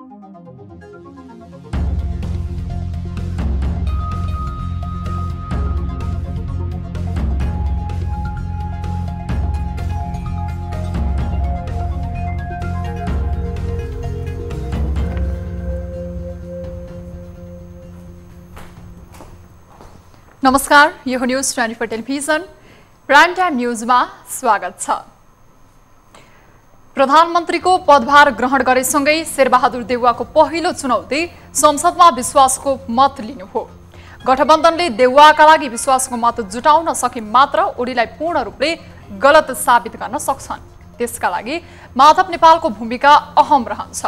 नमस्कार, यो news 24 television prime time न्यूजमा स्वागत छ। प्रधानमन्त्रीको पदभार ग्रहण गरेसँगै शेरबहादुर देउवाको पहिलो चुनौती संसदमा विश्वासको मत लिनु हो। गठबन्धनले देउवाका लागि विश्वासको मत जुटाउन सके मात्र ओलीलाई पूर्ण रूपले गलत साबित गर्न सक्छन्। त्यसका लागि माधव नेपालको भूमिका अहम रहन्छ।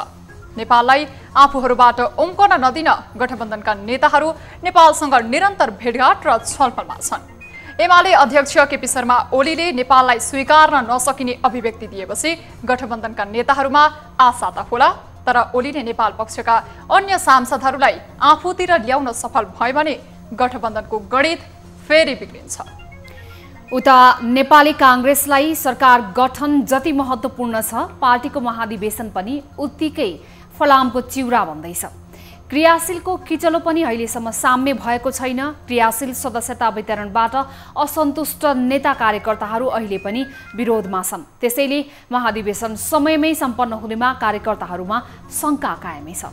नेपाललाई आफूहरूबाट उम्कन नदिन गठबन्धनका नेताहरू नेपालसँग निरन्तर भेटघाट र छलफलमा छन्। एमाले अध्यक्ष केपी शर्मा ओलीले नेपाललाई स्वीकार्न नसकिने अभिव्यक्ति दिएपछि गठबन्धनका नेताहरूमा आशा त होला, तर ओलीले नेपाल पक्षका अन्य सांसदहरूलाई आफूतिर ल्याउन सफल भयो भने गठबन्धनको गणित फेरि बिग्रिन्छ। उता नेपाली कांग्रेसलाई सरकार गठन जति महत्त्वपूर्ण छ, पार्टीको महाधिवेशन पनि उत्तिकै फलामको चिउरा भन्दैछ। क्रियाशीलको किचलो पनि अहिलेसम्म साम्य भएको छैन। क्रियाशील सदस्यता वितरणबाट असन्तुष्ट नेता कार्यकर्ताहरू अहिले पनि विरोधमा छन्। त्यसैले महाधिवेशन समयमै सम्पन्न हुनेमा कार्यकर्ताहरूमा शङ्का कायमै छ।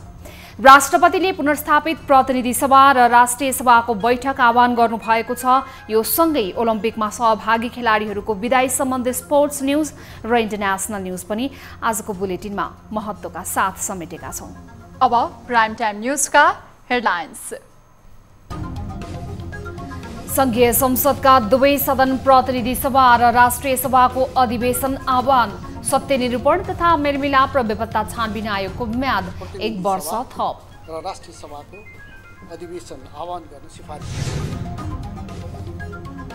राष्ट्रपतिले पुनर्स्थापित प्रतिनिधि सभा र राष्ट्रिय सभाको बैठक आह्वान गर्नुभएको छ। यो सँगै ओलम्पिकमा सहभागी खेलाडीहरूको विदाई सम्बन्धी स्पोर्ट्स न्यूज र इन्टरनेसनल न्यूज पनि आजको बुलेटिनमा महत्त्वका साथ समेटेका छौं। अब प्राइम टाइम न्यूजका हेडलाइन्स। संघीय संसदका दुवै सदन प्रतिनिधि सभा र राष्ट्रिय सभाको अधिवेशन आह्वान। सत्य निरूपण तथा मेलमिलाप र बेपत्ता छानबिन आयोगको म्याद 1 वर्ष थप र राष्ट्रिय सभाको अधिवेशन आह्वान गर्न सिफारिस।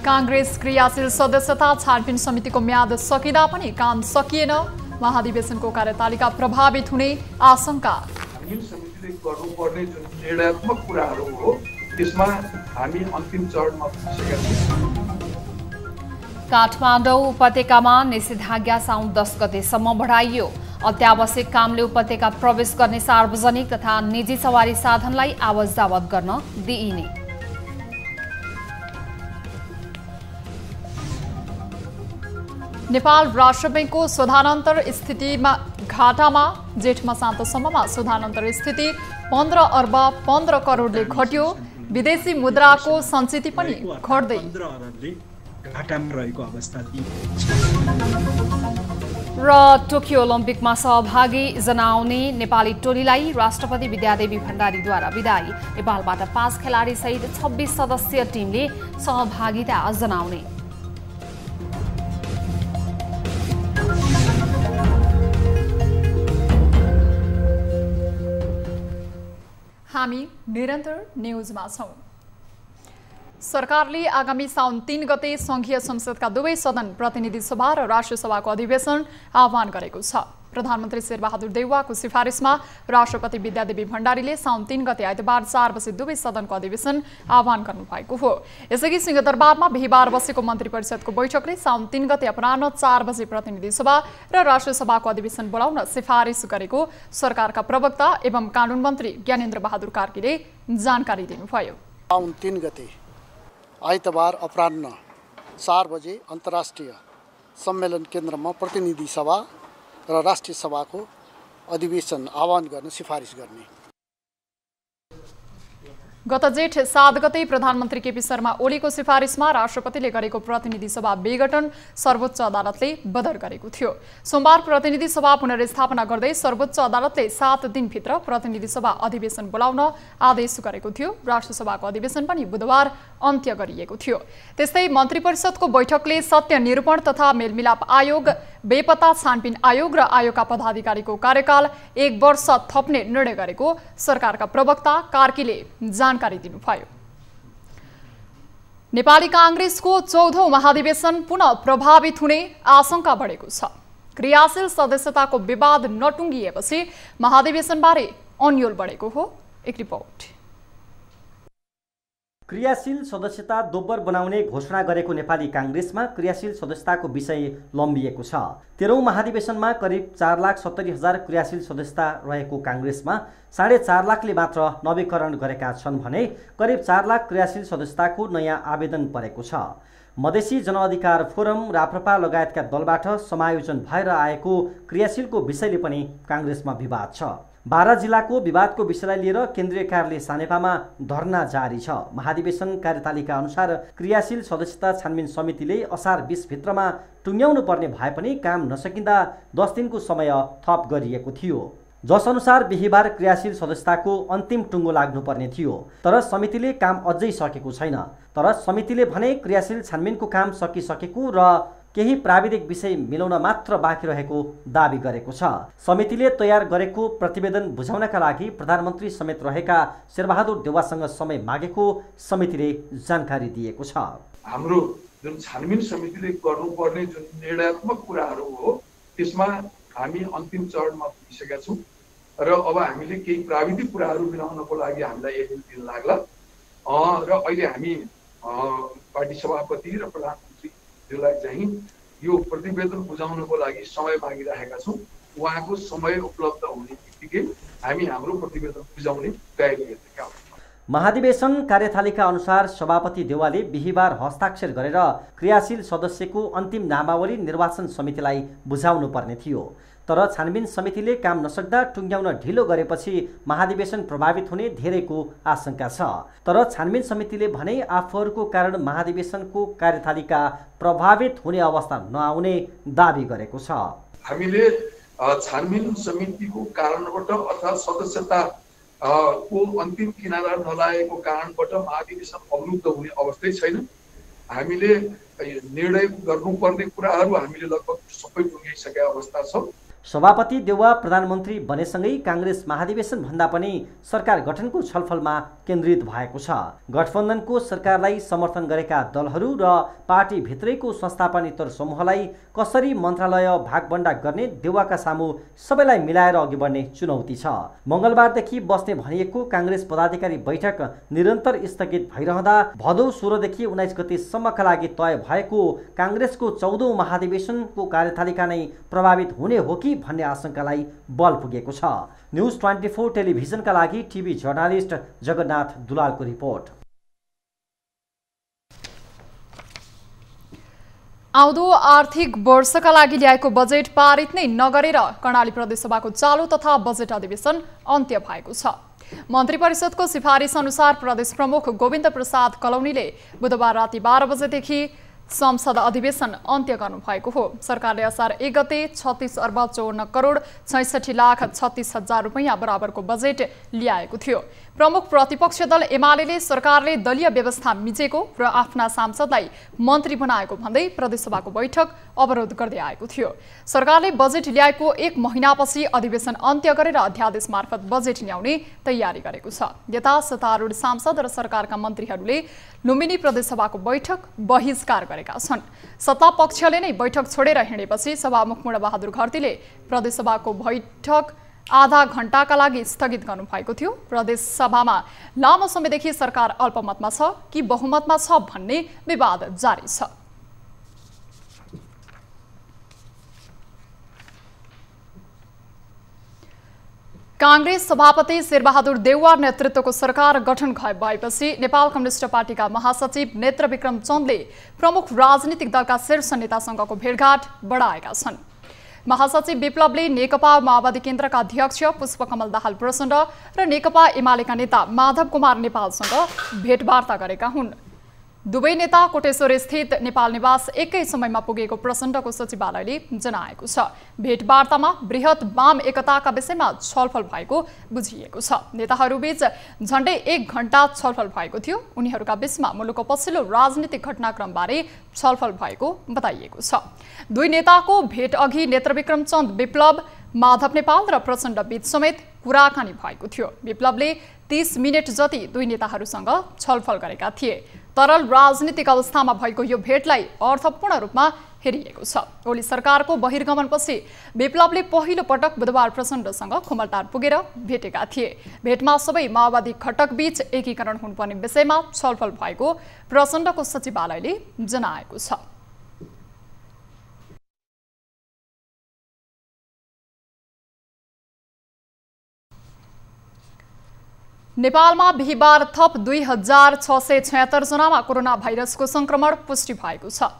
कांग्रेस क्रियाशील सदस्यता छानबिन समितिको म्याद सकिँदा पनि काम सकिएन। महाधिवेशनको कार्यतालिका प्रभावित हुने आशंका। समितिले गर्नुपर्ने जुन निर्णयात्मक कुराहरू हो त्यसमा हामी अन्तिम चरणमा पुगेका छौँ। काठमाडौँ उपत्यकामा निषेधाज्ञा साउन 10 गतेसम्म बढाइयो। अत्यावश्यक कामले उपत्यका प्रवेश गर्ने सार्वजनिक तथा निजी सवारी साधनलाई आवत जावत गर्न दिइने। नेपाल राष्ट्र बैंकको शोधानन्तर स्थितिमा घाटामा। जेठ मसान्तसम्ममा शोधानन्तर स्थिति 15 अर्ब 15 करोडले घट्यो। विदेशी मुद्राको सञ्चिति पनि घट्दै घाटामा रहेको अवस्था र टोकियो ओलम्पिकमा सहभागी जनाउने नेपाली टोलीलाई राष्ट्रपति विद्यादेवी भण्डारीद्वारा विदाई। नेपालबाट 5 खेलाडी सहित 26 सदस्यीय टिमले सहभागिता जनाउने। हामी निरन्तर न्यूजमा छौं। सरकारले आगामी साउन 3 गते संघीय संसदका दुवै सदन प्रतिनिधि सभा र राष्ट्रिय सभाको अधिवेशन आह्वान गरेको छ। प्रधानमन्त्री शेरबहादुर देउवाको सिफारिसमा राष्ट्रपति विद्यादेवी भण्डारीले साउन 3 गते आइतबार 4 बजे दुवै सदनको अधिवेशन आह्वान गर्नुभएको हो। यसअघि सिंहदरबारमा बिहीबार बसेको मन्त्री परिषदको बैठकले साउन 3 गते अपराह्न 4 बजे प्रतिनिधि सभा र राष्ट्रिय सभाको अधिवेशन बोलाउन सिफारिस गरेको सरकारका प्रवक्ता एवं कानून मन्त्री ज्ञानेन्द्र बहादुर कार्कीले जानकारी दिनुभयो। साउन 3 गते आइतबार अपराह्न 4 बजे अन्तर्राष्ट्रिय सम्मेलन केन्द्रमा प्रतिनिधि सभा र राष्ट्रिय सभाको अधिवेशन आह्वान गर्न सिफारिस गर्ने। गत जेठ 7 गते प्रधानमन्त्री केपी शर्मा ओलीको सिफारिसमा राष्ट्रपतिले गरेको प्रतिनिधि सभा विघटन सर्वोच्च अदालतले बदर गरेको थियो। सोमबार प्रतिनिधि सभा पुनर्स्थापना गर्दै सर्वोच्च अदालतले 7 दिनभित्र प्रतिनिधि सभा अधिवेशन बोलाउन आदेश गरेको थियो। राष्ट्रिय सभाको अधिवेशन पनि बुधबार अन्त्य गरिएको थियो। त्यस्तै मन्त्री परिषदको बैठकले सत्य निरूपण तथा मेलमिलाप आयोग, बेपत्ता छानबिन आयोग र आयोगका पदाधिकारीको कार्यकाल 1 वर्ष थप्ने निर्णय गरेको सरकारका प्रवक्ता कार्कीले जानकारी दिनुभयो। नेपाली कांग्रेसको 14औं महाधिवेशन पुनः प्रभावित हुने आशंका बढेको छ। क्रियाशील सदस्यताको विवाद नटुङ्गिएपछि महाधिवेशनबारे अन्यल बढेको हो। एक रिपोर्ट। क्रियाशील सदस्यता दोब्बर बनाउने घोषणा गरेको नेपाली काङ्ग्रेसमा क्रियाशील सदस्यताको विषय लम्बिएको छ। 13औं महाधिवेशनमा करिब 4,70,000 क्रियाशील सदस्यता रहेको काङ्ग्रेसमा 4.5 लाखले मात्र नवीकरण गरेका छन् भने करिब 4 लाख क्रियाशील सदस्यताको नयाँ आवेदन परेको छ। मधेसी जनअधिकार फोरम, राप्रपा लगायतका दलबाट समायोजन भएर आएको क्रियाशीलको विषयले पनि काङ्ग्रेसमा विवाद छ। 12 जिल्लाको विवादको विषयलाई लिएर केन्द्रीय कार्यालय सानेपामा धरना जारी छ। महाधिवेशन कार्यतालिका अनुसार क्रियाशील सदस्यता छानबिन समितिले असार 20 भित्रमा टुङ्ग्याउनु पर्ने भए पनि काम नसकिँदा 10 दिनको समय थप गरिएको थियो, जस अनुसार बिहीबार क्रियाशील सदस्यताको अन्तिम टुङ्गो लाग्नुपर्ने थियो। तर समितिले काम अझै सकेको छैन। तर समितिले भने क्रियाशील छानबिनको काम सकिसकेको र केही प्राविधिक विषय मिलाउन मात्र बाँकी रहेको दाबी गरेको छ। समितिले तयार गरेको प्रतिवेदन बुझाउनका लागि प्रधानमन्त्री समेत रहेका शेरबहादुर देउवासँग समय मागेको समितिले जानकारी दिएको छ। हाम्रो जुन छानबिन समितिले गर्नुपर्ने जुन निर्णयात्मक कुराहरू हो त्यसमा हामी अन्तिम चरणमा पुगिसकेका छौँ र अब हामीले केही प्राविधिक कुराहरू मिलाउनको लागि हामीलाई 1 दिन लाग्ला र अहिले हामी पार्टी सभापति र प्रधानमन्त्रीज्यूलाई चाहिँ यो प्रतिवेदन बुझाउनको लागि समय मागिरहेका छौँ। उहाँको समय उपलब्ध हुने बित्तिकै हामी हाम्रो प्रतिवेदन बुझाउने तयारी गरेका छौँ। महाधिवेशन कार्यतालिका अनुसार सभापति देउवाले बिहीबार हस्ताक्षर गरेर क्रियाशील सदस्यको अन्तिम नामावली निर्वाचन समितिलाई बुझाउनु पर्ने थियो। तर छानबिन समितिले काम नसक्दा टुङ्ग्याउन ढिलो गरेपछि महाधिवेशन प्रभावित हुने धेरैको आशंका छ। तर छानबिन समितिले भने आफूहरूको कारण महाधिवेशनको कार्यतालिका प्रभावित हुने अवस्था नआउने दाबी गरेको छ। हामीले छानबिन समितिको कारणबाट अथवा सदस्यता को अन्तिम किनारा नलागेको कारणबाट महाधिवेशन अवरुद्ध हुने अवस्थै छैन। हामीले निर्णय गर्नुपर्ने कुराहरू हामीले लगभग सबै टुङ्ग्याइसकेका अवस्था छ। सभापति देउवा प्रधानमन्त्री बनेसँगै काङ्ग्रेस महाधिवेशन भन्दा पनि सरकार गठनको छलफलमा केन्द्रित भएको छ। गठबन्धनको सरकारलाई समर्थन गरेका दलहरू र पार्टी भित्रैको संस्थापनेतर समूहलाई कसरी मन्त्रालय भागबण्डा गर्ने देउवाका सामु सबैलाई मिलाएर अघि बढ्ने चुनौती छ। मंगलबारदेखि बस्ने भनिएको काङ्ग्रेस पदाधिकारी बैठक निरन्तर स्थगित भइरहँदा भदौ 16 देखि 19 गतेसम्मका लागि तय भएको काङ्ग्रेसको 14औं महाधिवेशनको कार्यतालिका नै प्रभावित हुने हो कि भन्ने आशंकालाई बल पुगेको छ। न्यूज 24 टेलिभिजनका लागि टिभी जर्नालिस्ट जगन्नाथ दुलालको रिपोर्ट। आउँदो आर्थिक वर्षका लागि ल्याएको बजेट पारित नै नगरेर कर्णाली प्रदेशसभाको चालु तथा बजेट अधिवेशन अन्त्य भएको छ। मन्त्री परिषदको सिफारिस अनुसार प्रदेश प्रमुख गोविन्द प्रसाद कलौनीले बुधबार राति 12 बजेदेखि संसद अधिवेशन अन्त्य गर्नुभएको हो। सरकारले असार 1 गते 36 अर्ब 54 करोड 66 लाख 36 हजार रुपैयाँ बराबरको बजेट ल्याएको थियो। प्रमुख प्रतिपक्ष दल एमाले सरकारले दलीय व्यवस्था मिचेको र आफ्ना सांसदलाई मन्त्री बनाएको भन्दै प्रदेशसभाको बैठक अवरोध गर्दै आएको थियो। सरकारले बजेट ल्याएको 1 महिनापछि अधिवेशन अन्त्य गरेर अध्यादेश मार्फत बजेट ल्याउने तयारी गरेको छ। यता सत्तारूढ सांसद र सरकारका मन्त्रीहरूले लुम्बिनी प्रदेशसभाको बैठक बहिष्कार गरेका छन्। सत्ता पक्षले नै बैठक छोडेर हिँडेपछि सभामुख मुडाबहादुर घरतीले प्रदेशसभाको बैठक आधा घण्टाका लागि स्थगित गर्नुभएको थियो। प्रदेश सभामा लामो समयदेखि सरकार अल्पमतमा छ कि बहुमतमा छ भन्ने विवाद जारी छ। कांग्रेस सभापति शेरबहादुर देउवा नेतृत्वको सरकार गठन भएपछि नेपाल कम्युनिस्ट पार्टीका महासचिव नेत्रविक्रम चन्दले प्रमुख राजनीतिक दलका शीर्ष नेतासँगको भेटघाट बढाएका छन्। महासचिव विप्लवले नेकपा माओवादी केन्द्रका अध्यक्ष पुष्पकमल दाहाल प्रचण्ड र नेकपा एमालेका नेता माधव कुमार नेपालसँग भेटवार्ता गरेका हुन्। दुवै नेता कोटेश्वर स्थित नेपाल निवास एकै समयमा पुगेको प्रचण्डको सचिवालयले जनाएको छ। भेटवार्तामा बृहत वाम एकताका विषयमा छलफल भएको बुझिएको छ। नेताहरूबीच झण्डै 1 घण्टा छलफल भएको थियो। उनीहरूका बीचमा मुलुकको पछिल्लो राजनीतिक घटनाक्रमबारे छलफल भएको बताइएको छ। दुई नेताको भेट अघि नेत्रविक्रम चन्द, विप्लव, माधव नेपाल र प्रचण्ड बीच समेत कुराकानी भएको थियो। विप्लवले 30 मिनेट जति दुई नेताहरूसँग छलफल गरेका थिए। तरल राजनीतिक अवस्थामा भएको यो भेटलाई अर्थपूर्ण रूपमा हेरिएको छ। ओली सरकारको बहिर्गमनपछि विप्लवले पहिलो पटक बुधबार प्रचण्डसँग खुमलटार पुगेर भेटेका थिए। भेटमा सबै माओवादी घटक बीच एकीकरण हुनुपर्ने विषयमा छलफल भएको प्रचण्डको सचिवालयले जनाएको छ। नेपालमा बिहिबार थप 2676 जनामा कोरोना भाइरसको संक्रमण पुष्टि भएको छ।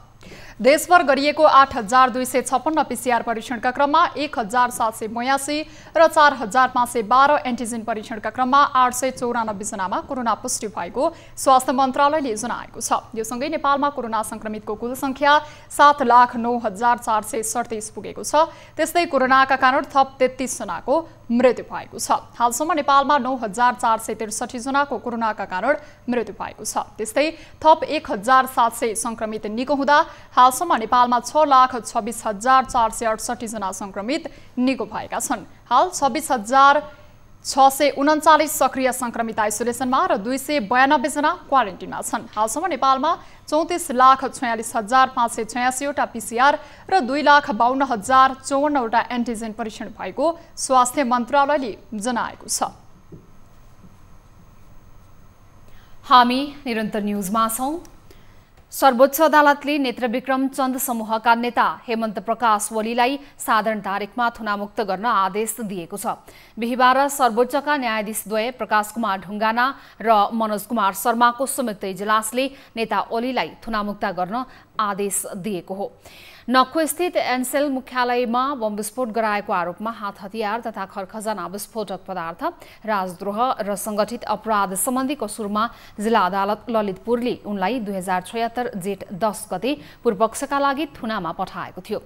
देशभर गरिएको 8256 पीसीआर परीक्षणका क्रममा 1782 र 4512 एन्टिजेन परीक्षणका क्रममा 894 जनामा कोरोना पुष्टि भएको स्वास्थ्य मन्त्रालयले जनाएको छ। यो सँगै नेपालमा कोरोना संक्रमितको कुल संख्या 7,09,437 पुगेको छ। त्यस्तै कोरोनाका कारण थप 33 जनाको मृत्यु भएको छ। हालसम्म नेपालमा 9,463 जनाको कोरोनाका कारण मृत्यु भएको छ। त्यस्तै थप 1,700 संक्रमित निको हुँदा हालसम्म नेपालमा 6,26,468 जना संक्रमित निको भएका छन्। हाल 26,639 सक्रिय संक्रमित आइसोलेसनमा र 292 जना क्वारेन्टिनमा छन्। हालसम्म नेपालमा 34,46,586 वटा पीसीआर र 2,52,054 वटा एन्टिजेन परीक्षण भएको स्वास्थ्य मन्त्रालयले जनाएको छ। हामी निरन्तर न्यूजमा छौं। सर्वोच्च अदालतले नेत्रविक्रम चन्द समूहका नेता हेमन्त प्रकाश ओलीलाई साधारण तारिखमा थुनामुक्त गर्न आदेश दिएको छ। बिहिबार सर्वोच्चका न्यायाधीशद्वय प्रकाश कुमार ढुङ्गाना र मनोज कुमार शर्माको संयुक्त इजलासले नेता ओलीलाई थुनामुक्त गर्न आदेश दिएको हो। नक्खु-स्थित एनसेल मुख्यालयमा बम विस्फोट गराएको आरोपमा हात हतियार तथा खरखजाना विस्फोटक पदार्थ, राजद्रोह र संगठित अपराध सम्बन्धी कसुरमा जिल्ला अदालत ललितपुरले उनलाई 2076 जेठ 10 गते पूर्वपक्षका लागि थुनामा पठाएको थियो।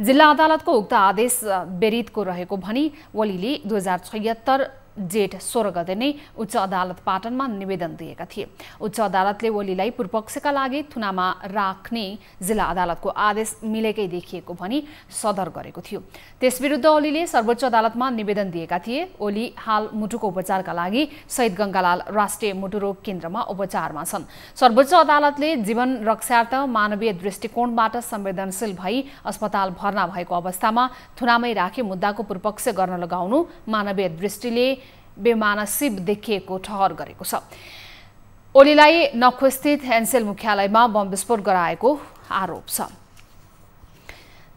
जिल्ला अदालतको उक्त आदेश बेरितको रहेको भनी ओलीले 2076 जेठ 16 गते नै उच्च अदालत पाटनमा निवेदन दिएका थिए। उच्च अदालतले ओलीलाई पूर्वपक्षका लागि थुनामा राख्ने जिल्ला अदालतको आदेश मिलेकै देखिएको भनी सदर गरेको थियो। त्यसविरुद्ध ओलीले सर्वोच्च अदालतमा निवेदन दिएका थिए। ओली हाल मुटुको उपचारका लागि शहीद गङ्गालाल राष्ट्रिय मुटु रोग केन्द्रमा उपचारमा छन्। सर्वोच्च अदालतले जीवन रक्षार्थ मानवीय दृष्टिकोणबाट संवेदनशील भई अस्पताल भर्ना भएको अवस्थामा थुनामै राखी मुद्दाको पूर्वपक्ष गर्न लगाउनु मानवीय दृष्टिले बेमानसिब देखिएको ठहर गरेको छ। ओलीलाई नक्खु-स्थित एनसेल मुख्यालयमा बम विस्फोट गराएको आरोप छ।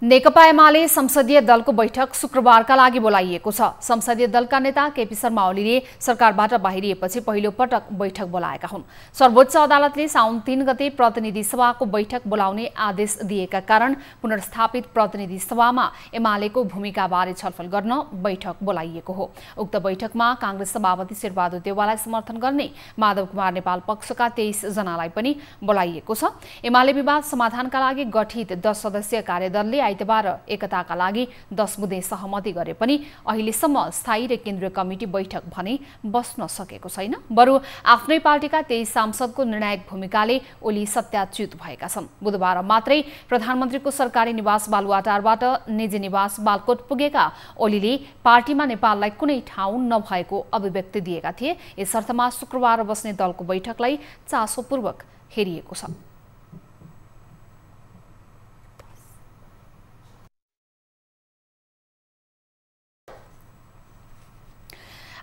नेकपा एमाले संसदीय दलको बैठक शुक्रबारका लागि बोलाइएको छ। संसदीय दलका नेता केपी शर्मा ओलीले सरकारबाट बाहिरिएपछि पहिलो पटक बैठक बोलाएका हुन्। सर्वोच्च अदालतले साउन 3 गते प्रतिनिधि सभाको बैठक बोलाउने आदेश दिएका कारण पुनर्स्थापित प्रतिनिधि सभामा एमालेको भूमिकाबारे छलफल गर्न बैठक बोलाइएको हो। उक्त बैठकमा कांग्रेस सभापति शेरबहादुर देउवालाई समर्थन गर्ने माधव कुमार नेपाल पक्षका 23 जनालाई पनि बोलाइएको छ। एमाले विवाद समाधानका लागि गठित 10 सदस्यीय कार्यदलले आइतबार एकताका लागि 10 बुँदे सहमति गरे पनि अहिलेसम्म स्थायी र केन्द्रीय कमिटी बैठक भने बस्न सकेको छैन। बरु आफ्नै पार्टीका 23 सांसदको निर्णायक भूमिकाले ओली सत्याच्युत भएका छन्। बुधबार मात्रै प्रधानमन्त्रीको सरकारी निवास बालुवाटारबाट निजी निवास बालकोट पुगेका ओलीले पार्टीमा नेपाललाई कुनै ठाउँ नभएको अभिव्यक्ति दिएका थिए। यसर्थमा शुक्रबार बस्ने दलको बैठकलाई चासोपूर्वक हेरिएको छ।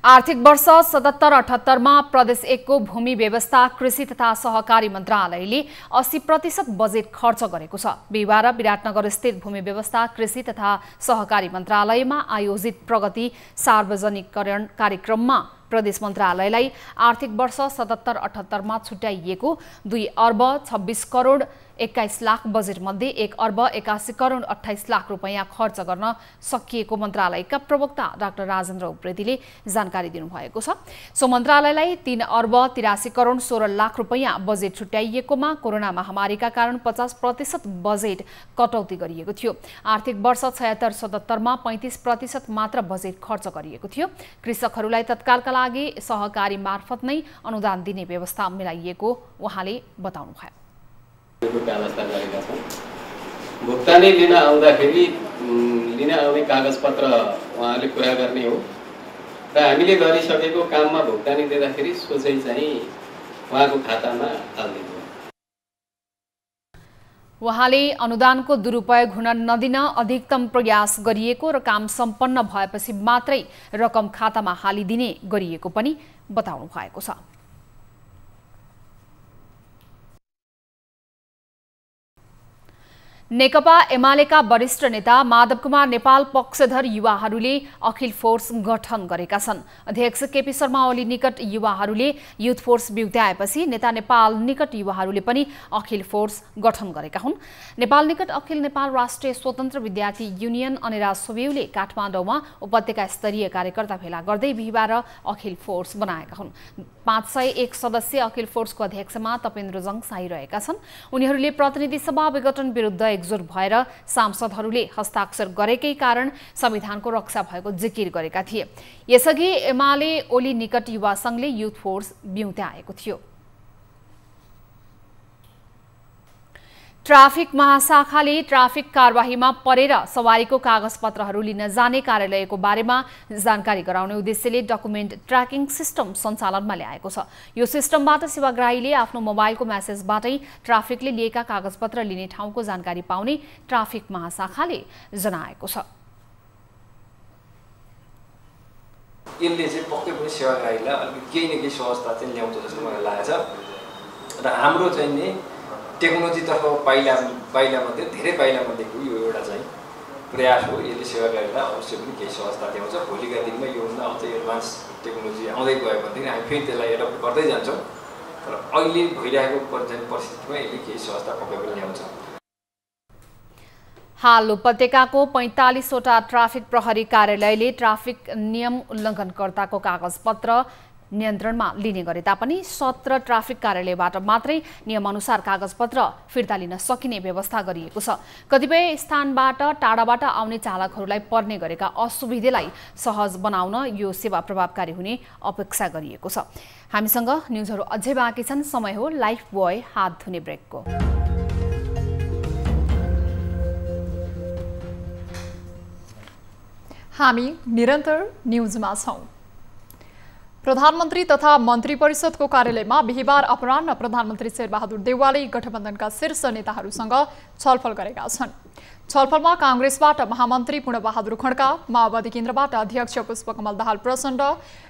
आर्थिक वर्ष 77-78 मा प्रदेश 1 को भूमि व्यवस्था कृषि तथा सहकारी मन्त्रालयले 80% बजेट खर्च गरेको छ। बिहिबार विराटनगर स्थित भूमि व्यवस्था कृषि तथा सहकारी मन्त्रालयमा आयोजित प्रगति सार्वजनिकरण कार्यक्रममा प्रदेश मन्त्रालयलाई आर्थिक वर्ष 77-78 मा छुट्याइएको 2 अर्ब 26 करोड 21 लाख बजेट मध्ये 1 अर्ब 81 करोड 28 लाख रुपैयाँ खर्च गर्न सकिएको मन्त्रालयका प्रवक्ता डाक्टर राजेन्द्र उप्रेतीले जानकारी दिनुभएको छ। सो मन्त्रालयलाई 3 अर्ब 83 करोड 16 लाख रुपैयाँ बजेट छुट्याइएकोमा कोरोना महामारीका कारण 50% बजेट कटौती गरिएको थियो। आर्थिक वर्ष 76-77 मा 35% मात्र बजेट खर्च गरिएको थियो। कृषकहरूलाई तत्कालका लागि सहकारी मार्फत नै अनुदान दिने व्यवस्था मिलाइएको उहाँले बताउनुभयो। व्यवस्था गरेका छौं। भुक्तानी लिन आउँदाखेरि लिन आउने कागजपत्र उहाँले पुरा गर्ने हो र हामीले गरिसकेको काममा भुक्तानी दिँदाखेरि सोझै चाहिँ उहाँको खातामा हाल्दिनु हो। उहाँले अनुदानको दुरुपयोग हुन नदिन अधिकतम प्रयास गरिएको र काम सम्पन्न भएपछि मात्रै रकम खातामा हालिदिने गरिएको पनि बताउनु भएको छ। नेकपा एमालेका वरिष्ठ नेता माधव कुमार नेपाल पक्षधर युवाहरूले अखिल फोर्स गठन गरेका छन्। अध्यक्ष केपी शर्मा ओली निकट युवाहरूले युथ फोर्स बिउत्याएपछि नेता नेपाल निकट युवाहरूले पनि अखिल फोर्स गठन गरेका हुन्। नेपाल निकट अखिल नेपाल राष्ट्रिय स्वतन्त्र विद्यार्थी युनियन अनिराज सोभेउले काठमाडौँमा उपत्यका स्तरीय कार्यकर्ता भेला गर्दै बिहिबार अखिल फोर्स बनाएका हुन्। 501 सदस्यीय अखिल फोर्सको अध्यक्षमा तपेन्द्र जङ साई रहेका छन्। उनीहरूले प्रतिनिधि सभा विघटन विरुद्ध एकजुट भएर सांसदहरूले हस्ताक्षर गरेकै कारण संविधानको रक्षा भएको जिकिर गरेका थिए। यसअघि एमाले ओली निकट युवा संघले युथ फोर्स बिउत्याएको थियो। ट्राफिक महाशाखाले ट्राफिक कारबाहीमा परेर सवारीको कागजपत्रहरू लिन जाने कार्यालयको बारेमा जानकारी गराउने उद्देश्यले डकुमेन्ट ट्र्याकिङ सिस्टम सञ्चालनमा ल्याएको छ। यो सिस्टमबाट सेवाग्राहीले आफ्नो मोबाइलको मेसेजबाटै ट्राफिकले लिएका कागजपत्र लिने ठाउँको जानकारी पाउने ट्राफिक महाशाखाले जनाएको छ। यसले चाहिँ पक्कै पनि सेवाग्राहीलाई अलिकति केही न केही सहजता चाहिँ ल्याउँछ जस्तो मलाई लागेको छ र हाम्रो चाहिँ नि टेक्नोलोजीतर्फ पाइलामध्ये धेरै पाइलामध्येको यो एउटा चाहिँ प्रयास हो। यसले सेवाग्राहीलाई अवश्य पनि केही सहजता ल्याउँछ। भोलिका दिनमा योभन्दा अझै एडभान्स टेक्नोलोजी आउँदै गयो भनेदेखि हामी फेरि त्यसलाई एडप्ट गर्दै जान्छौँ। तर अहिले भइरहेको परिस्थितिमा यसले केही सहजता पक्कै पनि ल्याउँछ। हाल उपत्यकाको 45 वटा ट्राफिक प्रहरी कार्यालयले ट्राफिक नियम उल्लङ्घनकर्ताको कागजपत्र नियन्त्रणमा लिने गरे तापनि 17 ट्राफिक कार्यालयबाट मात्रै नियमअनुसार कागजपत्र फिर्ता लिन सकिने व्यवस्था गरिएको छ। कतिपय स्थानबाट टाढाबाट आउने चालकहरूलाई पर्ने गरेका असुविधालाई सहज बनाउन यो सेवा प्रभावकारी हुने अपेक्षा गरिएको छ। हामीसँग न्युजहरू अझै बाँकी छन्। समय हो लाइफ बोय हात धुने ब्रेकको। हामी निरन्तर न्युजमा छौं। प्रधानमन्त्री तथा मन्त्री परिषदको कार्यालयमा बिहिबार अपराह्न प्रधानमन्त्री शेरबहादुर देउवाले गठबन्धनका शीर्ष नेताहरूसँग छलफल गरेका छन्। छलफलमा कांग्रेसबाट महामन्त्री पूर्णबहादुर खड्का, माओवादी केन्द्रबाट अध्यक्ष पुष्पकमल दाहाल प्रचण्ड,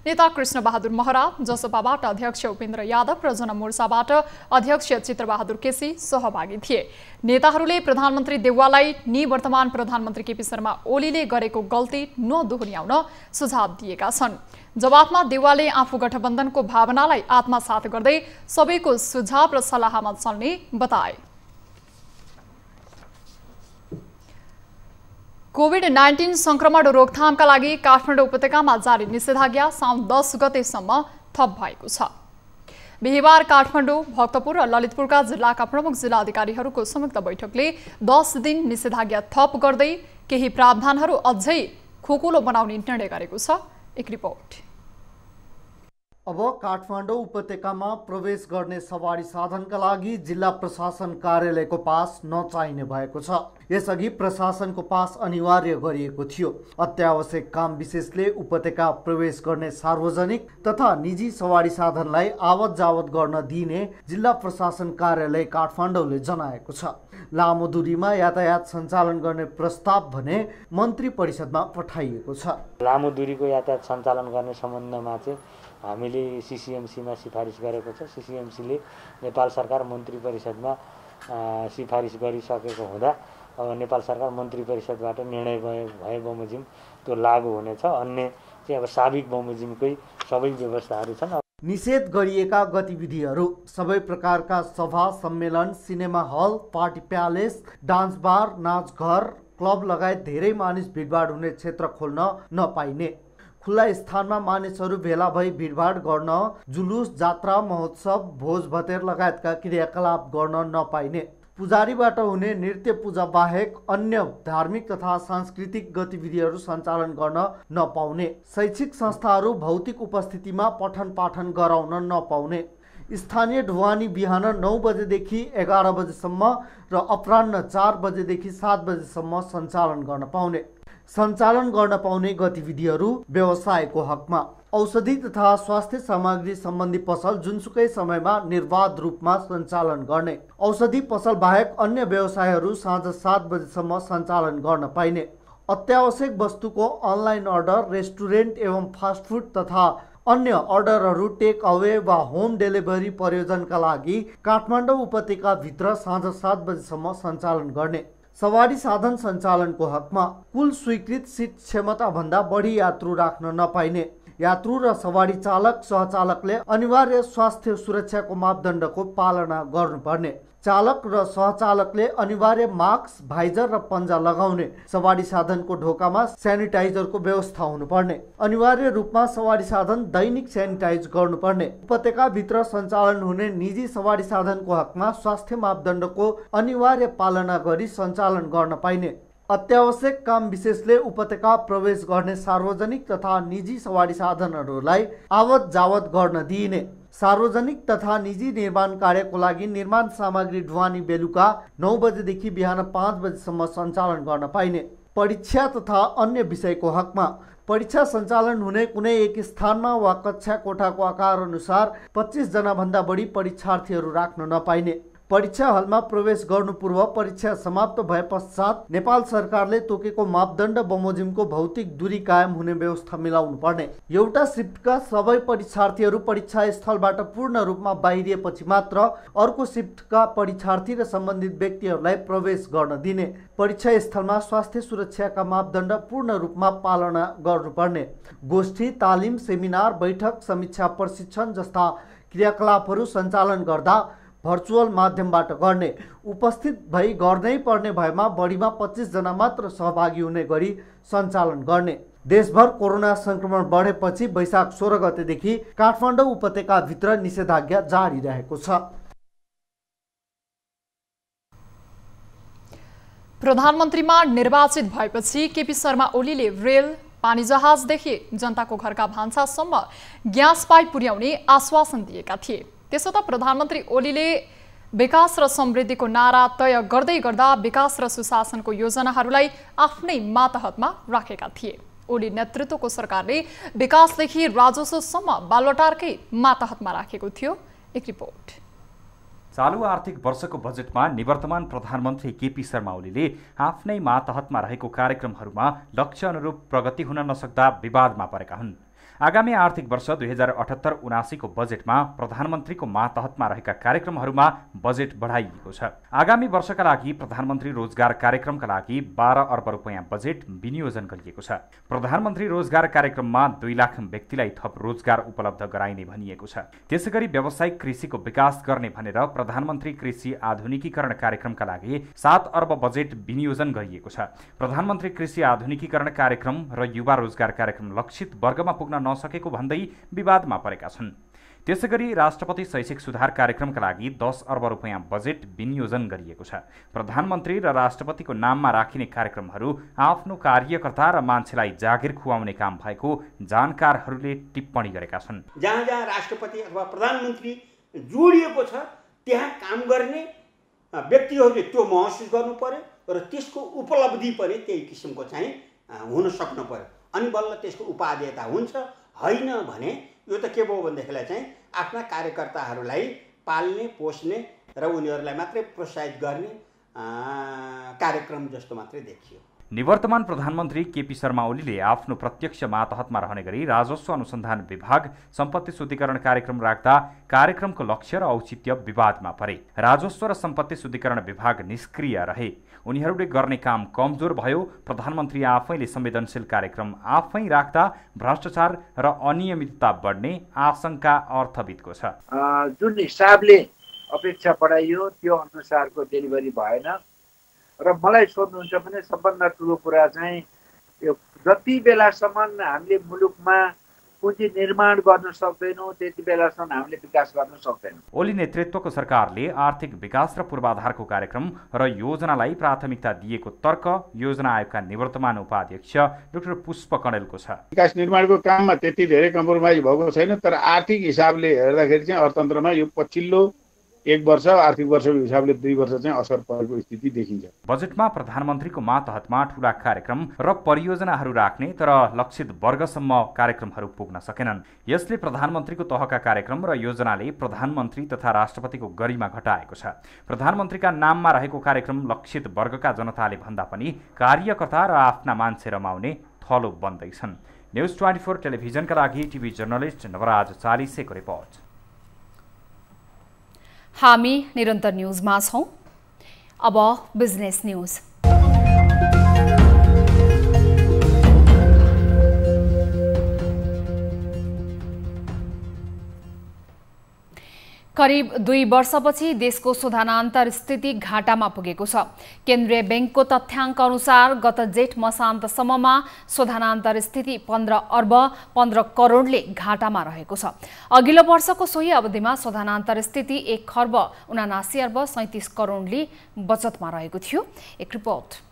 नेता कृष्णबहादुर महरा, जसपाबाट अध्यक्ष उपेन्द्र यादव र जनमोर्चाबाट अध्यक्ष चित्रबहादुर केसी सहभागी थिए। नेताहरूले प्रधानमन्त्री देउवालाई निवर्तमान प्रधानमन्त्री केपी शर्मा ओलीले गरेको गल्ती नदोहोर्याउन सुझाव दिएका छन्। जवाफमा देउवाले आफू गठबन्धनको भावनालाई आत्मसात गर्दै सबैको सुझाव र सल्लाहमा चल्ने बताए। कोभिड-19 संक्रमण रोकथामका लागि काठमाडौँ उपत्यकामा जारी निषेधाज्ञा साउन 10 गतेसम्म थप भएको छ। बिहिबार काठमाडौँ, भक्तपुर र ललितपुरका जिल्लाका प्रमुख जिल्लाधिकारीहरूको संयुक्त बैठकले 10 दिन निषेधाज्ञा थप गर्दै केही प्रावधानहरू अझै खोकुलो बनाउने निर्णय गरेको छ। एक रिपोर्ट। अब काठमाडौँ उपत्यकामा प्रवेश गर्ने सवारी साधनका लागि जिल्ला प्रशासन कार्यालयको पास नचाहिने भएको छ। यसअघि प्रशासनको पास अनिवार्य गरिएको थियो। अत्यावश्यक काम विशेषले उपत्यका प्रवेश गर्ने सार्वजनिक तथा निजी सवारी साधनलाई आवत जावत गर्न दिने जिल्ला प्रशासन कार्यालय काठमाडौँले जनाएको छ। लामो दूरीमा यातायात सञ्चालन गर्ने प्रस्ताव भने मन्त्री परिषदमा पठाइएको छ। लामो दूरीको यातायात सञ्चालन गर्ने सम्बन्धमा चाहिँ हामीले सीसीएमसीमा सिफारिस गरेको छ। सीसीएमसीले नेपाल सरकार मन्त्री परिषदमा सिफारिस गरिसकेको हुँदा अब नेपाल सरकार मन्त्री परिषदबाट निर्णय भए बमोजिम त्यो लागू हुनेछ। अन्य चाहिँ अब साविक बमोजिमकै सबै व्यवस्थाहरू छन्। निषेध गरिएका गतिविधिहरू सबै प्रकारका सभा सम्मेलन, cinema hall, party palace, dance bar, नाचघर, क्लब लगायत धेरै मानिस भिडभाड हुने क्षेत्र खोल्न नपाइने, खुल्ला स्थानमा मानिसहरू भेला भई भिडभाड गर्न, जुलुस, जात्रा, महोत्सव, भोज भतेर लगायतका क्रियाकलाप गर्न नपाइने, पुजारीबाट हुने नृत्य पूजा बाहेक अन्य धार्मिक तथा सांस्कृतिक गतिविधिहरू सञ्चालन गर्न नपाउने, शैक्षिक संस्थाहरू भौतिक उपस्थितिमा पठन पाठन गराउन नपाउने, स्थानीय ढुवानी बिहान 9 बजेदेखि 11 बजेसम्म र अपराह्न 4 बजेदेखि 7 बजेसम्म सञ्चालन गर्न पाउने, सञ्चालन गर्न पाउने गतिविधिहरू व्यवसायको हकमा, औषधि तथा स्वास्थ्य सामग्री सम्बन्धी पसल जुनसुकै समयमा निर्बाध रूपमा सञ्चालन गर्ने। औषधि पसल बाहेक अन्य व्यवसायहरू साँझ 7 बजेसम्म सञ्चालन गर्न पाइने। अत्यावश्यक वस्तुको अनलाइन अर्डर, रेस्टुरेन्ट एवं फास्टफुड तथा अन्य अर्डरहरू टेक अवे वा होम डेलिभरी प्रयोजनका लागि काठमाडौँ उपत्यकाभित्र साँझ 7 बजेसम्म सञ्चालन गर्ने। सवारी साधन सञ्चालनको हकमा कुल स्वीकृत सिट क्षमताभन्दा बढी यात्रु राख्न नपाइने। यात्रु र सवारी चालक सहचालकले अनिवार्य स्वास्थ्य सुरक्षाको मापदण्डको पालना गर्नुपर्ने। चालक र सहचालकले अनिवार्य मास्क, भाइजर र पन्जा लगाउने। सवारी साधनको ढोकामा सेनिटाइजरको व्यवस्था हुनुपर्ने। अनिवार्य रूपमा सवारी साधन दैनिक सेनिटाइज गर्नुपर्ने। उपत्यकाभित्र सञ्चालन हुने निजी सवारी साधनको हकमा स्वास्थ्य मापदण्डको अनिवार्य पालना गरी सञ्चालन गर्न पाइने। अत्यावश्यक काम विशेषले उपत्यका प्रवेश गर्ने सार्वजनिक तथा निजी सवारी साधनहरूलाई आवत जावत गर्न दिइने। सार्वजनिक तथा निजी निर्माण कार्यको लागि निर्माण सामग्री ढुवानी बेलुका 9 बजेदेखि बिहान 5 बजेसम्म सञ्चालन गर्न पाइने। परीक्षा तथा अन्य विषयको हकमा परीक्षा सञ्चालन हुने कुनै एक स्थानमा वा कक्षा कोठाको आकार अनुसार 25 जनाभन्दा बढी परीक्षार्थीहरू राख्न नपाइने। परीक्षा हलमा प्रवेश गर्नु पूर्व परीक्षा समाप्त भए पश्चात नेपाल सरकारले तोकेको मापदण्ड बमोजिमको भौतिक दूरी कायम हुने व्यवस्था मिलाउनु पर्ने। एउटा शिफ्टका सबै परीक्षार्थीहरू परीक्षा स्थलबाट पूर्ण रूपमा बाहिरिएपछि मात्र अर्को शिफ्टका परीक्षार्थी र सम्बन्धित व्यक्तिहरूलाई प्रवेश गर्न दिने। परीक्षा स्थलमा स्वास्थ्य सुरक्षाका मापदण्ड पूर्ण रूपमा पालना गर्नुपर्ने। गोष्ठी, तालिम, सेमिनार, बैठक, समीक्षा, प्रशिक्षण जस्ता क्रियाकलापहरू सञ्चालन गर्दा भर्चुअल माध्यमबाट गर्ने। उपस्थित भई गर्नै पर्ने भएमा बढीमा 25 जना मात्र सहभागी हुने गरी सञ्चालन गर्ने। देशभर कोरोना संक्रमण बढेपछि वैशाख 16 गतेदेखि काठमाडौँ उपत्यकाभित्र निषेधाज्ञा जारी रहेको छ। प्रधानमन्त्रीमा निर्वाचित भएपछि केपी शर्मा ओलीले रेल, पानीजहाजदेखि जनताको घरका भान्सासम्म ग्यास पाइप पुर्याउने आश्वासन दिएका थिए। त्यसो त प्रधानमन्त्री ओलीले विकास र समृद्धिको नारा तय गर्दै गर्दा विकास र सुशासनको योजनाहरूलाई आफ्नै मातहतमा राखेका थिए। ओली नेतृत्वको सरकारले विकासदेखि राजस्वसम्म बालुवाटारकै मातहतमा राखेको थियो। एक रिपोर्ट। चालु आर्थिक वर्षको बजेटमा निवर्तमान प्रधानमन्त्री केपी शर्मा ओलीले आफ्नै मातहतमा रहेको कार्यक्रमहरूमा लक्ष्य अनुरूप प्रगति हुन नसक्दा विवादमा परेका हुन्। आगामी आर्थिक वर्ष 2078-79 को बजेटमा प्रधानमन्त्रीको मातहतमा रहेका कार्यक्रमहरूमा बजेट बढाइएको छ। आगामी वर्षका लागि प्रधानमन्त्री रोजगार कार्यक्रमका लागि 12 अर्ब रुपैयाँ बजेट विनियोजन गरिएको छ। प्रधानमन्त्री रोजगार कार्यक्रममा 2 लाख व्यक्तिलाई थप रोजगार उपलब्ध गराइने भनिएको छ। त्यसैगरी व्यावसायिक कृषिको विकास गर्ने भनेर प्रधानमन्त्री कृषि आधुनिकीकरण कार्यक्रमका लागि 7 अर्ब बजेट विनियोजन गरिएको छ। प्रधानमन्त्री कृषि आधुनिकीकरण कार्यक्रम र युवा रोजगार कार्यक्रम लक्षित वर्गमा पुग्न नसकेको भन्दै विवादमा परेका छन्। त्यसैगरी राष्ट्रपति शैक्षिक सुधार कार्यक्रमका लागि 10 अर्ब रुपैयाँ बजेट विनियोजन गरिएको छ। प्रधानमन्त्री र राष्ट्रपतिको नाममा राखिने कार्यक्रमहरू आफ्नो कार्यकर्ता र मान्छेलाई जागिर खुवाउने काम भएको जानकारहरूले टिप्पणी गरेका छन्। जहाँ जहाँ राष्ट्रपति अथवा प्रधानमन्त्री जोडिएको छ त्यहाँ काम गर्ने व्यक्तिहरूले त्यो महसुस गर्नु पर्यो र त्यसको उपलब्धि पनि त्यही किसिमको चाहिँ हुन सक्नु पर्यो। अनि बल्ल त्यसको उपादेयता हुन्छ। होइन भने यो त के भयो भनेदेखिलाई चाहिँ आफ्ना कार्यकर्ताहरूलाई पाल्ने, पोस्ने र उनीहरूलाई मात्रै प्रोत्साहित गर्ने कार्यक्रम जस्तो मात्रै देखियो। निवर्तमान प्रधानमन्त्री केपी शर्मा ओलीले आफ्नो प्रत्यक्ष मातहतमा रहने गरी राजस्व अनुसन्धान विभाग सम्पत्ति शुद्धिकरण कार्यक्रम राख्दा कार्यक्रमको लक्ष्य र औचित्य विवादमा परे। राजस्व र सम्पत्ति शुद्धिकरण विभाग निष्क्रिय रहे। उनीहरूले गर्ने काम कमजोर भयो। प्रधानमन्त्री आफैले संवेदनशील कार्यक्रम आफै राख्दा भ्रष्टाचार र अनियमितता बढ्ने आशंका अर्थविदको छ। जुन हिसाबले अपेक्षा बढाइयो त्यो अनुसारको डेलिभरी भएन र मलाई सोध्नुहुन्छ भने सबभन्दा ठुलो कुरा चाहिँ यो जति बेलासम्म हामीले मुलुकमा पुँजी निर्माण गर्न सक्दैनौँ त्यति बेलासम्म हामीले विकास गर्न सक्दैनौँ। ओली नेतृत्वको सरकारले आर्थिक विकास र पूर्वाधारको कार्यक्रम र योजनालाई प्राथमिकता दिएको तर्क योजना आयोगका निवर्तमान उपाध्यक्ष डाक्टर पुष्प कणेलको छ। विकास निर्माणको काममा त्यति धेरै कम्प्रोमाइज भएको छैन, तर आर्थिक हिसाबले हेर्दाखेरि चाहिँ अर्थतन्त्रमा यो पछिल्लो 1 वर्ष आर्थिक वर्षको हिसाबले 2 वर्ष चाहिँ असर परेको स्थिति देखिन्छ। बजेटमा प्रधानमन्त्रीको मातहतमा ठूला कार्यक्रम र परियोजनाहरू राख्ने तर लक्षित वर्गसम्म कार्यक्रमहरू पुग्न सकेनन्। यसले प्रधानमन्त्रीको तहका कार्यक्रम र योजनाले प्रधानमन्त्री तथा राष्ट्रपतिको गरिमा घटाएको छ। प्रधानमन्त्रीका नाममा रहेको कार्यक्रम लक्षित वर्गका जनताले भन्दा पनि कार्यकर्ता र आफ्ना मान्छे रमाउने थलो बन्दैछन्। न्युज 24 टेलिभिजनका लागि टिभी जर्नलिस्ट नवराज चालिसेको रिपोर्ट। हामी निरन्तर न्युजमा छौं। अब बिजनेस न्युज। करिब 2 वर्षपछि देशको शोधनान्तर स्थिति घाटामा पुगेको छ। केन्द्रीय बैंकको तथ्याङ्क अनुसार गत जेठ मसान्तसम्ममा शोधनान्तर स्थिति 15 अर्ब 15 करोडले घाटामा रहेको छ। अघिल्लो वर्षको सोही अवधिमा शोधनान्तर स्थिति 1 खर्ब 79 अर्ब 37 करोडले बचतमा रहेको थियो। एक रिपोर्ट।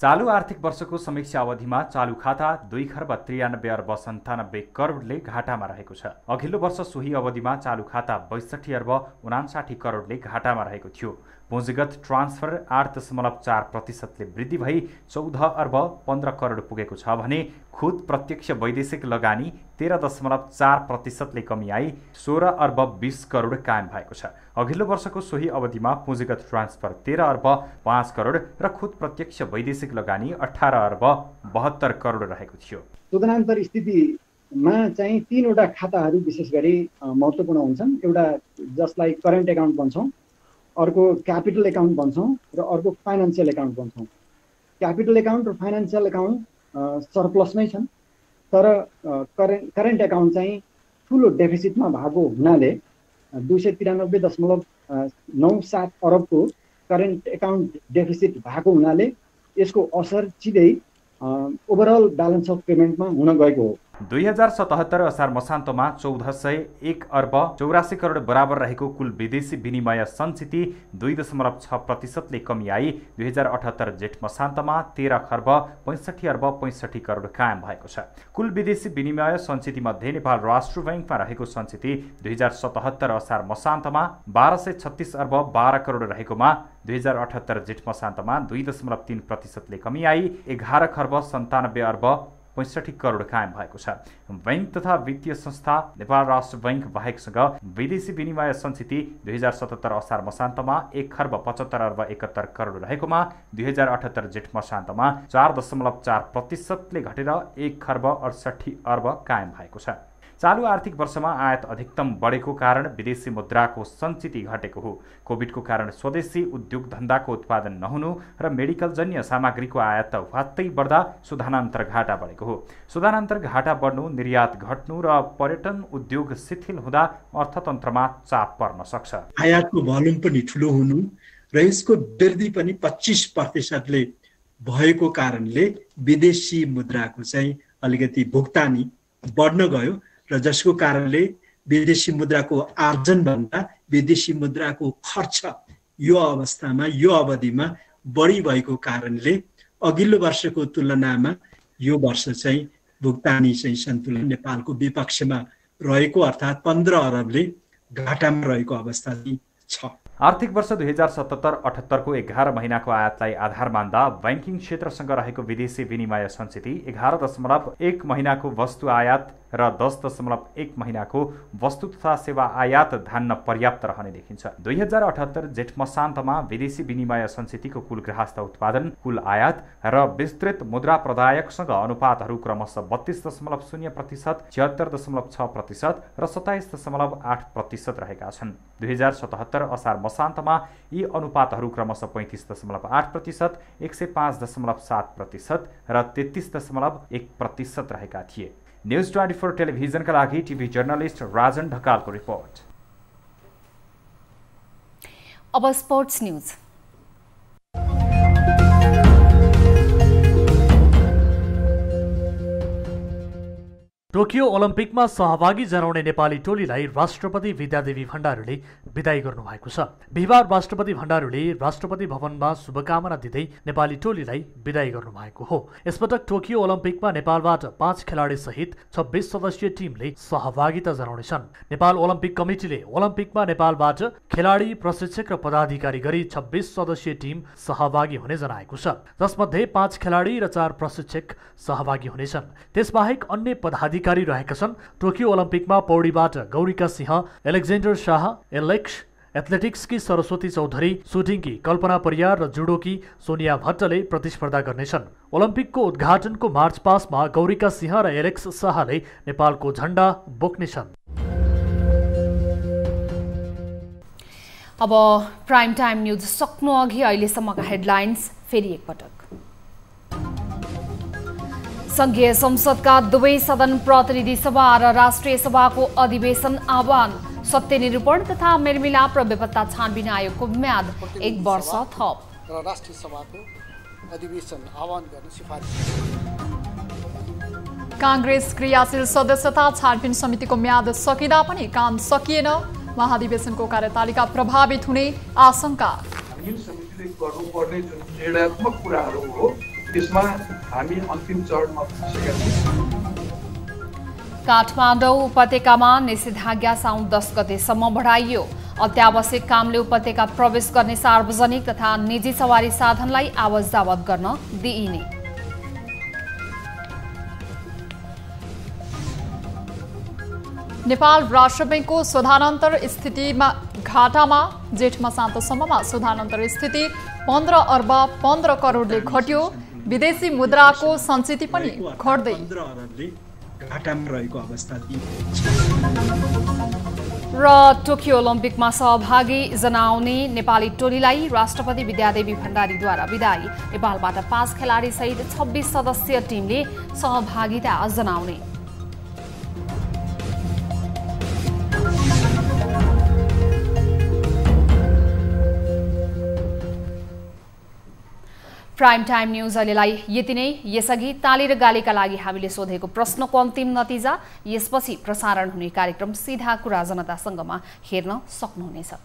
चालू आर्थिक वर्षको समीक्षा अवधिमा चालू खाता 2 खर्ब 93 अर्ब 97 करोडले घाटामा रहेको छ। अघिल्लो वर्ष सोही अवधिमा चालू खाता 62 अर्ब 59 करोडले घाटामा रहेको थियो। पुँजीगत ट्रान्सफर 8.4%ले वृद्धि भई 14 अर्ब 15 करोड पुगेको छ भने खुद प्रत्यक्ष वैदेशिक लगानी 13.4%ले कमी आई 16 अर्ब 20 करोड कायम भएको छ। अघिल्लो वर्षको सोही अवधिमा पुँजीगत ट्रान्सफर 13 अर्ब 5 करोड र खुद प्रत्यक्ष वैदेशिक लगानी 18 अर्ब 72 करोड रहेको थियो। शोधनान्तर स्थितिमा चाहिँ 3वटा खाताहरू विशेष गरी महत्त्वपूर्ण हुन्छन्। एउटा जसलाई करेन्ट एकाउन्ट भन्छौँ, अर्को क्यापिटल एकाउन्ट भन्छौँ र अर्को फाइनान्सियल एकाउन्ट भन्छौँ। क्यापिटल एकाउन्ट र फाइनान्सियल एकाउन्ट सरप्लसमै छन्, तर करेन्ट एकाउन्ट चाहिँ ठुलो डेफिसिटमा भएको हुनाले 293.97 अरबको करेन्ट एकाउन्ट डेफिसिट भएको हुनाले यसको असर सिधै ओभरअल ब्यालेन्स अफ पेमेन्टमा हुन गएको हो। 2077 असार मसान्तमा 1401 अर्ब 84 करोड बराबर रहेको कुल विदेशी विनिमय सञ्चिति 2.6%ले कमी आई 2078 जेठ मसान्तमा 13 खर्ब 65 अर्ब 65 करोड कायम भएको छ। कुल विदेशी विनिमय सञ्चिति मध्ये नेपाल राष्ट्र बैंकमा रहेको सञ्चिति 2077 असार मसान्तमा 1236 अर्ब 12 करोड रहेकोमा 2078 जेठ मसान्तमा 2.3%ले कमी आई 11 खर्ब 97 अर्ब 65 करोड कायम भएको छ। बैंक तथा वित्तीय संस्था नेपाल राष्ट्र बैंक बाहेकसँग विदेशी विनिमय सञ्चिति 2077 असार मसान्तमा 1 खर्ब 75 अर्ब 71 करोड रहेकोमा 2078 जेठ मसान्तमा 4.4%ले घटेर 1 खर्ब 68 अर्ब कायम भएको छ। चालू आर्थिक वर्षमा आयात अधिकतम बढेको कारण विदेशी मुद्राको सञ्चिति घटेको हो। कोभिडको कारण स्वदेशी उद्योग धन्दाको उत्पादन नहुनु र मेडिकल जन्य सामग्रीको आयात वात्तै बढ्दा शोधनान्तर घाटा बढेको हो। शोधनान्तर घाटा बढ्नु, निर्यात घट्नु र पर्यटन उद्योग शिथिल हुँदा अर्थतन्त्रमा चाप पर्न सक्छ। आयातको भोल्युम पनि ठुलो हुनु र यसको वृद्धि पनि 25%ले भएको कारणले विदेशी मुद्राको चाहिँ अलिकति भुक्तानी बढ्न गयो र जसको कारणले विदेशी मुद्राको आर्जन भन्दा विदेशी मुद्राको खर्च यो अवस्थामा यो अवधिमा बढी भएको कारणले अघिल्लो वर्षको तुलनामा यो वर्ष चाहिँ भुक्तानी चाहिँ सन्तुलन नेपालको विपक्षमा रहेको अर्थात् 15 अरबले घाटामा रहेको अवस्था छ। आर्थिक वर्ष 2077-78 को 11 महिनाको आयातलाई आधार मान्दा बैंकिङ क्षेत्रसँग रहेको विदेशी विनिमय सञ्चिति 11.1 महिनाको वस्तु आयात र 10.1 महिनाको वस्तु तथा सेवा आयात धान्न पर्याप्त रहने देखिन्छ। 2078 जेठ मसान्तमा विदेशी विनिमय सञ्चितिको कुल गृहस्थ उत्पादन, कुल आयात र विस्तृत मुद्रा प्रदायकसँग अनुपातहरू क्रमशः 32.0%, 76.6% र 27.8% रहेका छन्। 2077 असार मसान्तमा यी अनुपातहरू क्रमशः 35.8%, 105.7% र 33.1% रहेका थिए। न्युज 24 टेलिभिजनका लागि टिभी जर्नलिस्ट राजन ढकालको रिपोर्ट। अब स्पोर्ट्स न्युज। टोकियो ओलम्पिकमा सहभागी जनाउने नेपाली टोलीलाई राष्ट्रपति विद्यादेवी भण्डारीले विदाई गर्नुभएको छ। बिहिबार राष्ट्रपति भण्डारीले राष्ट्रपति भवनमा शुभकामना दिँदै नेपाली टोलीलाई विदाई गर्नुभएको हो। यसपटक टोकियो ओलम्पिकमा नेपालबाट 5 खेलाडी सहित 26 सदस्यीय टिमले सहभागिता जनाउनेछन्। नेपाल ओलम्पिक कमिटीले ओलम्पिकमा नेपालबाट खेलाडी, प्रशिक्षक र पदाधिकारी गरी 26 सदस्यीय टिम सहभागी हुने जनाएको छ, जसमध्ये 5 खेलाडी र 4 प्रशिक्षक सहभागी हुनेछन्। त्यसबाहेक अन्य पदाधिकारी रहेका छन्। टोकियो ओलम्पिकमा पौडीबाट गौरीका सिंह, एलेक्जेन्डर शाह, एथलेटिक्सकी सरस्वती चौधरी, सुटिङकी कल्पना परियार र जुडोकी सोनिया भट्टले प्रतिस्पर्धा गर्नेछन्। ओलम्पिकको उद्घाटनको मार्च पासमा गौरीका सिंह र एलेक्स शाहले नेपालको झण्डा बोक्नेछन्। अब प्राइम टाइम न्यूज सक्नु अघि अहिलेसम्मका हेडलाइन्स फेरि एकपटक। संघीय संसदका दुवै सदन प्रतिनिधि सभा र राष्ट्रिय सभाको अधिवेशन आह्वान, सत्य निरूपण तथा मेलमिलाप र बेपत्ता छानबिन आयोगको म्याद 1 वर्ष थप र राष्ट्रिय सभाको अधिवेशन आह्वान गर्ने सिफारिस। कांग्रेस क्रियाशील सदस्यता छानबिन समितिको म्याद सकिँदा पनि काम सकिएन, महाधिवेशनको कार्यतालिका प्रभावित हुने आशंका। छानबिन समितिले गर्नुपर्ने जुन निर्णयात्मक कुराहरू हो त्यसमा हामी अन्तिम चरणमा पुगिसकेका छौँ। काठमाडौँ उपत्यकामा निषेधाज्ञा साउन 10 गतेसम्म बढाइयो। अत्यावश्यक कामले उपत्यका प्रवेश गर्ने सार्वजनिक तथा निजी सवारी साधनलाई आवत जावत गर्न दिइने। नेपाल राष्ट्र बैंकको शोधानन्तर स्थितिमा घाटामा, जेठ मसान्तसम्ममा शोधानन्तर स्थिति 15 अर्ब 15 करोडले घट्यो। विदेशी मुद्राको सञ्चिति पनि घट्दै घाटामा रहेको अवस्था र टोकियो ओलम्पिकमा सहभागी जनाउने नेपाली टोलीलाई राष्ट्रपति विद्यादेवी भण्डारीद्वारा विदाई। नेपालबाट 5 खेलाडी सहित 26 सदस्यीय टिमले सहभागिता जनाउने। प्राइम टाइम न्यूज अहिलेलाई यति नै। यसअघि ताली र गालीका लागि हामीले सोधेको प्रश्नको अन्तिम नतिजा, यसपछि प्रसारण हुने कार्यक्रम सीधा कुरा जनतासँगमा हेर्न सक्नुहुनेछ।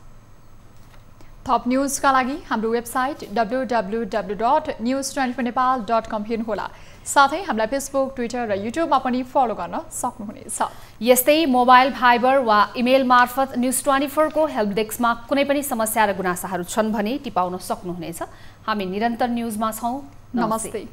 थप न्यूजका लागि हाम्रो वेबसाइट www.news24nepal.com हेर्नुहोला। साथै हामीलाई फेसबुक, ट्विटर र युट्युबमा पनि फलो गर्न सक्नुहुनेछ। यस्तै मोबाइल, भाइबर वा इमेल मार्फत न्यूज24 को हेल्प डेस्कमा कुनै पनि समस्या र गुनासाहरू छन् भने टिपाउन सक्नुहुनेछ। हामी निरन्तर न्यूजमा छौं। नमस्ते।